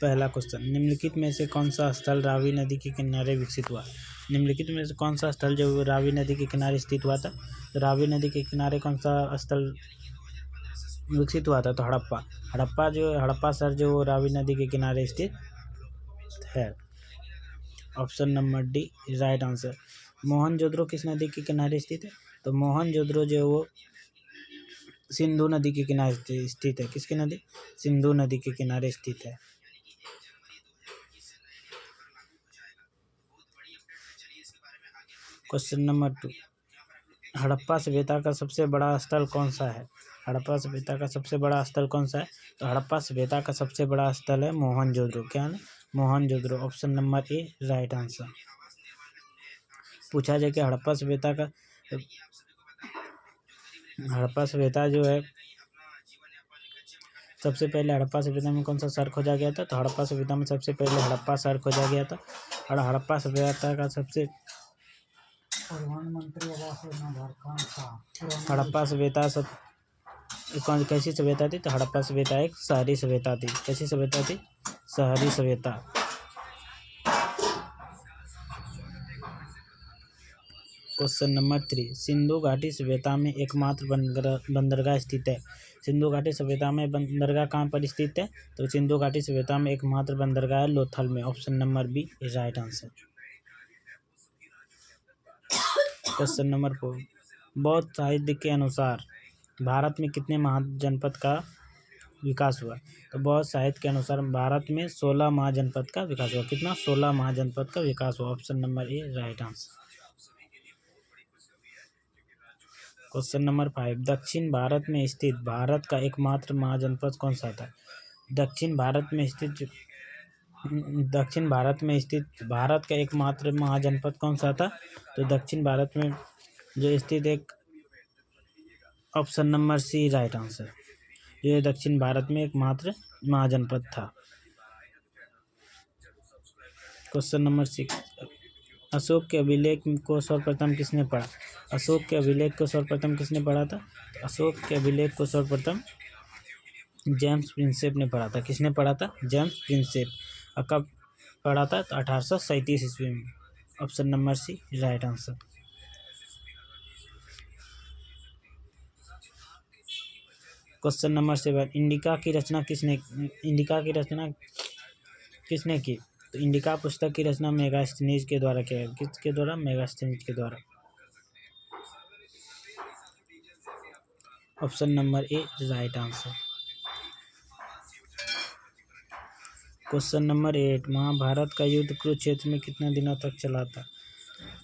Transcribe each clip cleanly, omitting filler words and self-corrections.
पहला क्वेश्चन, निम्नलिखित में से कौन सा स्थल रावी नदी के किनारे विकसित हुआ? निम्नलिखित में से कौन सा स्थल जो रावी नदी के किनारे स्थित हुआ था? तो रावी नदी के किनारे कौन सा स्थल विकसित हुआ था? तो हड़प्पा शहर जो वो रावी नदी के किनारे स्थित है। Option number D right answer. Mohenjodaro किस नदी के किनारे स्थित है? तो मोहनजोदड़ो जो वो सिंधु नदी के किनारे स्थित है। किसकी नदी? सिंधु नदी के किनारे स्थित है। क्वेश्चन नंबर 2, हड़प्पा सभ्यता का सबसे बड़ा स्थल कौन सा है? हड़प्पा सभ्यता का सबसे बड़ा स्थल कौन सा है? तो हड़प्पा सभ्यता का सबसे बड़ा स्थल है मोहनजोदड़ो। क्या है? Mohenjodaro. Option number A right answer. पूछा जाए कि हड़प्पा सभ्यता जो है सबसे पहले हड़प्पा सभ्यता में कौन सा शहर खोजा गया था? तो हड़प्पा सभ्यता में सबसे पहले हड़प्पा शहर खोजा गया था। और हड़प्पा सभ्यता का सबसे हड़प्पा सभ्यता कौन कैसी सभ्यता थी? तो हड़प्पा सभ्यता एक शहरी सभ्यता थी। कैसी सभ्यता थी? शहरी सभ्यता। क्वेश्चन नंबर 3, सिंधु घाटी सभ्यता में एकमात्र बंदरगाह स्थित है। सिंधु घाटी सभ्यता में बंदरगाह कहाँ पर स्थित है? तो सिंधु घाटी सभ्यता में एकमात्र बंदरगाह है लोथल में। Option number B right answer. Question number 4, बौद्ध साहित्य के अनुसार भारत में कितने महाजनपद का विकास हुआ? तो बौद्ध साहित्य के अनुसार भारत में 16 महाजनपद का विकास हुआ। कितना? 16 महाजनपद का विकास हुआ। Option number A right answer. Question number 5, दक्षिण भारत में स्थित भारत का एकमात्र महाजनपद कौन सा था? दक्षिण भारत में स्थित भारत का एकमात्र महाजनपद कौन सा था? तो दक्षिण भारत में जो स्थित एक option number C right answer. ये दक्षिण भारत में एकमात्र महाजनपद था। क्वेश्चन नंबर 6, अशोक के अभिलेख को सर्वप्रथम किसने पढ़ा? अशोक के अभिलेख को सर्वप्रथम किसने पढ़ा था? अशोक के अभिलेख को सर्वप्रथम जेम्स प्रिंसेप ने पढ़ा था। किसने पढ़ा था? James Prinsep. और कब पढ़ा था? तो 1837 ईस्वी में। Option number C right answer. Question number 7, Indica की रचना किसने की? तो इंडिका पुस्तक की रचना मेगास्थनीज के द्वारा किया गया। किसके द्वारा? मेगास्थनीज के द्वारा। Option number A right answer. Question number 8, Mahabharata का युद्ध कुरुक्षेत्र में कितने दिनों तक चला था?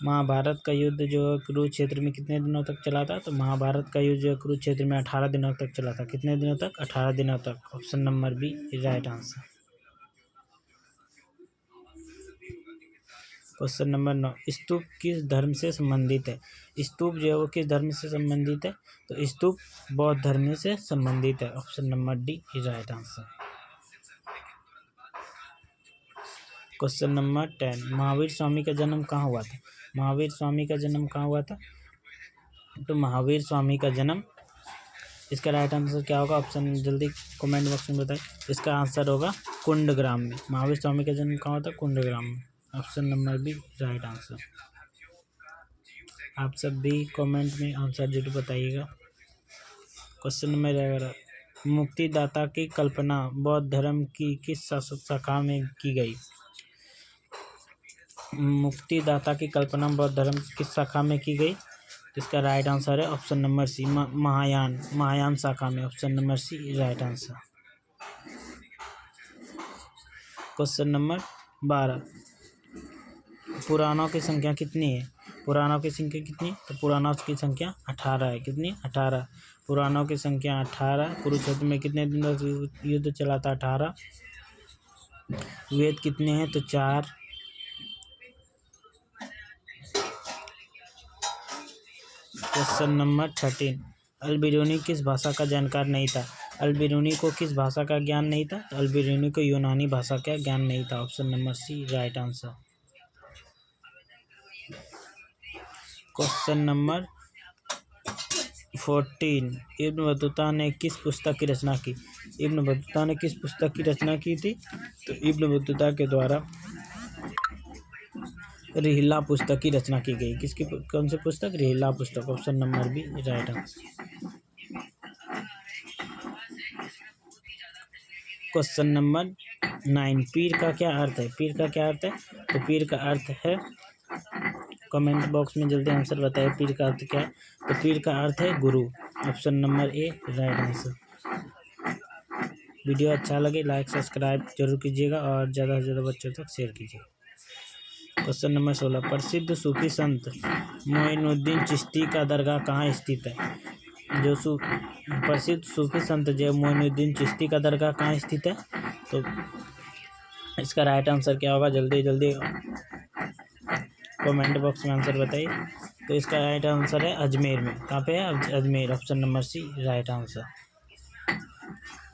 महाभारत का युद्ध जो कुरुक्षेत्र में कितने दिनों तक चला था? तो महाभारत का युद्ध जो कुरुक्षेत्र में 18 दिनों तक चला था। कितने दिनों तक? 18 दिनों तक। Option number B right answer. Question number 9, stupa किस धर्म से संबंधित है? स्तूप जो है वो किस धर्म से संबंधित है? तो स्तूप बौद्ध धर्म से संबंधित है। Option number D right answer. Question number 10, Mahavir Swami का जन्म कहाँ हुआ था? महावीर स्वामी का जन्म कहाँ हुआ था? तो महावीर स्वामी का जन्म, इसका राइट आंसर क्या होगा? ऑप्शन जल्दी कमेंट बॉक्स में बताएं। इसका आंसर होगा कुंडग्राम में। महावीर स्वामी का जन्म कहाँ होता है? कुंडग्राम में। Option number B right answer. आप सब भी कमेंट में आंसर जरूर बताइएगा। क्वेश्चन नंबर 11, मुक्तिदाता की कल्पना बौद्ध धर्म की किस शाखा में की गई? मुक्तिदाता की कल्पना बौद्ध धर्म की किस शाखा में की गई? इसका राइट आंसर है ऑप्शन नंबर सी, महायान शाखा में। Option number C right answer. Question number 12, पुराणों की संख्या कितनी है? पुराणों की संख्या कितनी? तो पुराणों की संख्या 18 है। कितनी? 18। पुराणों की संख्या 18। कुरुक्षेत्र में कितने दिन तक युद्ध चला था? 18। वेद कितने हैं? तो 4। क्वेश्चन नंबर 13, अल-बिरूनी किस भाषा का जानकार नहीं था? अल-बिरूनी को किस भाषा का ज्ञान नहीं था? तो अल-बिरूनी को यूनानी भाषा का ज्ञान नहीं था। Option number C right answer. Question number 14। Ibn Battuta ने किस पुस्तक की रचना की? इब्न बतूता ने किस पुस्तक की रचना की थी? तो इब्न बतूता के द्वारा रिहिला पुस्तक की रचना की गई। किसकी कौन सी पुस्तक? रिहिला पुस्तक। Option number B right answer. Question number 9, पीर का क्या अर्थ है? पीर का क्या अर्थ है? तो पीर का अर्थ है, कमेंट बॉक्स में जल्दी आंसर बताइए पीर का अर्थ क्या है? तो पीर का अर्थ है गुरु। Option number A right answer. Video अच्छा लगे लाइक सब्सक्राइब जरूर कीजिएगा और ज़्यादा से ज़्यादा बच्चों तक शेयर कीजिए। क्वेश्चन नंबर 16, प्रसिद्ध सूफी संत मोइनुद्दीन चिश्ती का दरगाह कहाँ स्थित है? जो प्रसिद्ध सूफी संत जो मोइनुद्दीन चिश्ती का दरगाह कहाँ स्थित है? तो इसका राइट आंसर क्या होगा? जल्दी जल्दी कमेंट बॉक्स में आंसर बताइए। तो इसका राइट आंसर है अजमेर में। कहाँ पे है? Ajmer. Option number C right answer.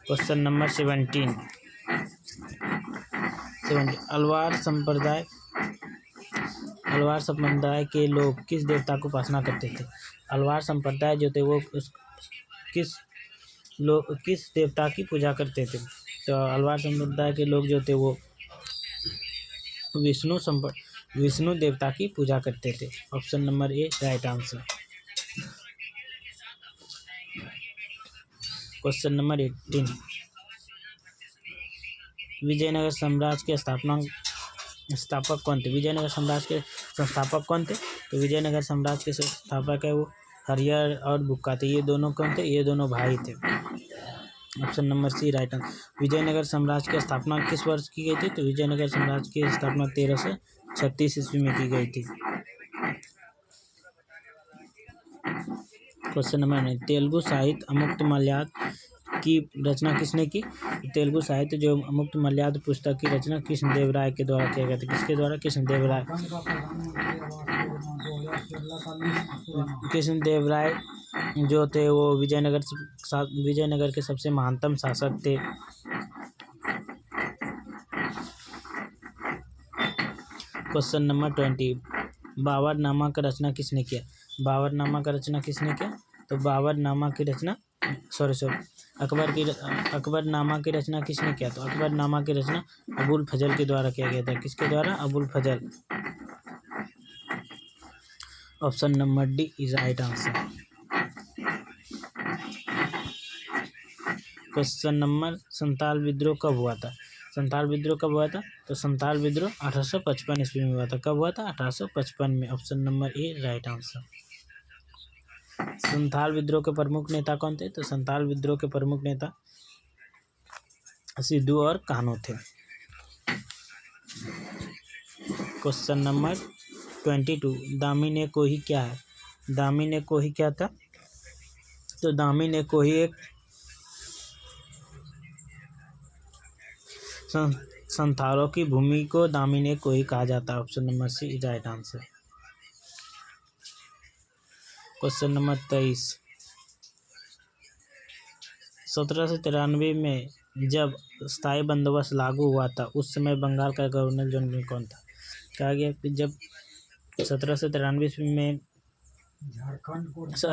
Question number 17, Alvar संप्रदाय के लोग किस देवता को उपासना करते थे? अलवार संप्रदाय जो थे वो किस देवता की पूजा करते थे? तो अलवार संप्रदाय के लोग जो थे वो विष्णु देवता की पूजा करते थे। Option number A right answer. Question number 18, Vijayanagara साम्राज्य के स्थापक कौन थे? विजयनगर साम्राज्य के संस्थापक कौन थे? तो विजयनगर साम्राज्य के संस्थापक है वो हरिहर और बुक्का थे। ये दोनों कौन थे? ये दोनों भाई थे। Option number C right answer. Vijayanagara साम्राज्य की स्थापना किस वर्ष की गई थी? तो विजयनगर साम्राज्य की स्थापना 1336 ईस्वी में की गई थी। क्वेश्चन नंबर 9, तेलुगु साहित्य अमुक्तमाल्याद की रचना किसने की? तेलुगु साहित्य जो अमुक्तमाल्याद पुस्तक की रचना कृष्णदेवराय के द्वारा किया गया था। किसके द्वारा? कृष्णदेवराय जो थे वो विजयनगर के सबसे महानतम शासक थे। क्वेश्चन नंबर 20, बाबरनामा का रचना किसने किया? बाबरनामा का रचना किसने किया? तो बाबरनामा की रचना अकबरनामा की रचना किसने किया? तो अकबरनामा की रचना अबुल फजल के द्वारा किया गया था। किसके द्वारा? Abul Fazal. Option number D is right answer. Question number, Santal विद्रोह कब हुआ था? संताल विद्रोह कब हुआ था? तो संताल विद्रोह 1855 ईस्वी में हुआ था। कब हुआ था? 1855 में। Option number A right answer. Santhal विद्रोह के प्रमुख नेता कौन थे? तो संताल विद्रोह के प्रमुख नेता सिद्धू और कान्हू थे। क्वेश्चन नंबर 22, दामिनी कोही क्या है? दामिनी कोही क्या था? तो दामिनी कोही एक संथालों की भूमि को दामिनी कोही कहा जाता है। Option number C right answer. Question number 23, 1793 में जब स्थायी बंदोबस्त लागू हुआ था उस समय बंगाल का गवर्नर जनरल कौन था? कहा गया कि जब 1793 में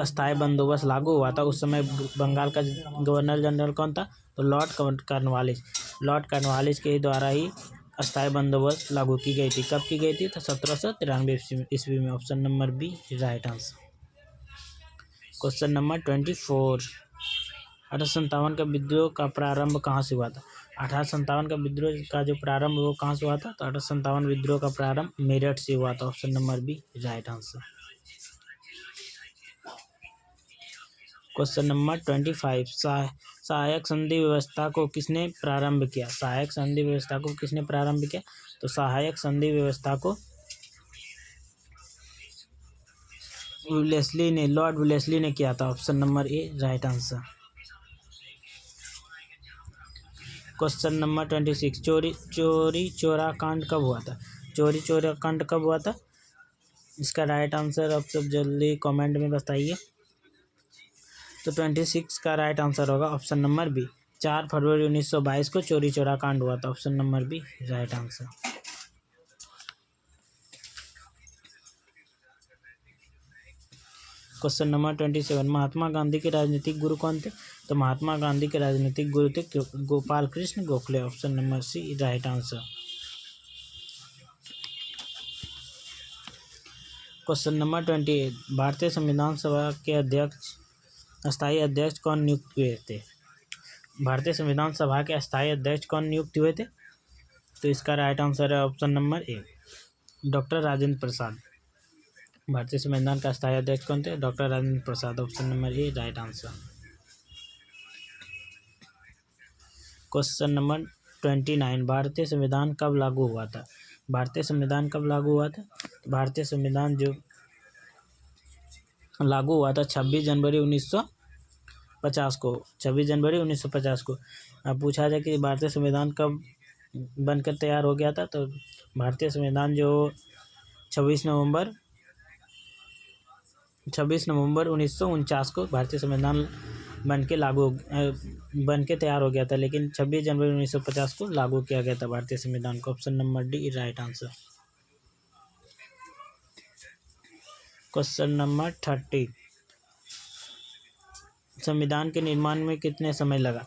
स्थायी बंदोबस्त लागू हुआ था उस समय बंगाल का गवर्नर जनरल कौन था? तो लॉर्ड कॉर्नवालिस के द्वारा ही स्थायी बंदोबस्त लागू की गई थी। कब की गई थी? तो 1793 ईस्वी में। Option number B right answer. Question number 24, 1857 का विद्रोह का प्रारंभ कहाँ से हुआ था? 1857 का विद्रोह का जो प्रारंभ वो कहाँ से हुआ था? तो 1857 विद्रोह का प्रारंभ मेरठ से हुआ था। Option number B right answer. Question number 25, सहायक संधि व्यवस्था को किसने प्रारंभ किया? सहायक संधि व्यवस्था को किसने प्रारंभ किया? तो सहायक संधि व्यवस्था को लॉर्ड वेलेस्ली ने किया था। Option number A right answer. Question number 26, चोरी चोरा कांड कब हुआ था? चोरी चोरा कांड कब हुआ था? इसका राइट आंसर आप सब जल्दी कमेंट में बताइए। तो 26 का राइट आंसर होगा ऑप्शन नंबर बी, 4 फरवरी 1922 को चोरी चोरा कांड हुआ था। Option number B right answer. Question number 27, Mahatma Gandhi के राजनीतिक गुरु कौन थे? तो महात्मा गांधी के राजनीतिक गुरु थे Gopal Krishna Gokhale. Option number C right answer. Question number 28, भारतीय संविधान सभा के अध्यक्ष अस्थायी अध्यक्ष कौन नियुक्त हुए थे? भारतीय संविधान सभा के अस्थायी अध्यक्ष कौन नियुक्त हुए थे? तो इसका राइट आंसर है option number A doctor Rajendra Prasad. भारतीय संविधान का अस्थायी अध्यक्ष कौन थे? Doctor Rajendra Prasad. Option number A right answer. Question number 29, भारतीय संविधान कब लागू हुआ था? भारतीय संविधान कब लागू हुआ था? भारतीय संविधान जो लागू हुआ था 26 जनवरी 1950 को। 26 जनवरी 1950 को। अब पूछा जाए कि भारतीय संविधान कब बनकर तैयार हो गया था, तो भारतीय संविधान जो 26 नवंबर 1949 को भारतीय संविधान बन के तैयार हो गया था, लेकिन 26 जनवरी 1950 को लागू किया गया था भारतीय संविधान को। Option number D right answer. Question number 30, संविधान के निर्माण में कितने समय लगा?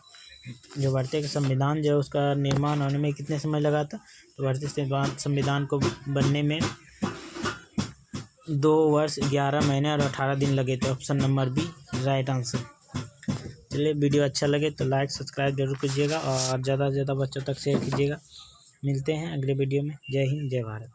जो भारतीय का संविधान जो है उसका निर्माण होने में कितने समय लगा था? तो भारतीय संविधान को बनने में 2 वर्ष 11 महीने और 18 दिन लगे थे। Option number B right answer. चलिए, वीडियो अच्छा लगे तो लाइक सब्सक्राइब जरूर कीजिएगा और ज़्यादा से ज़्यादा बच्चों तक शेयर कीजिएगा। मिलते हैं अगले वीडियो में। जय हिंद, जय भारत।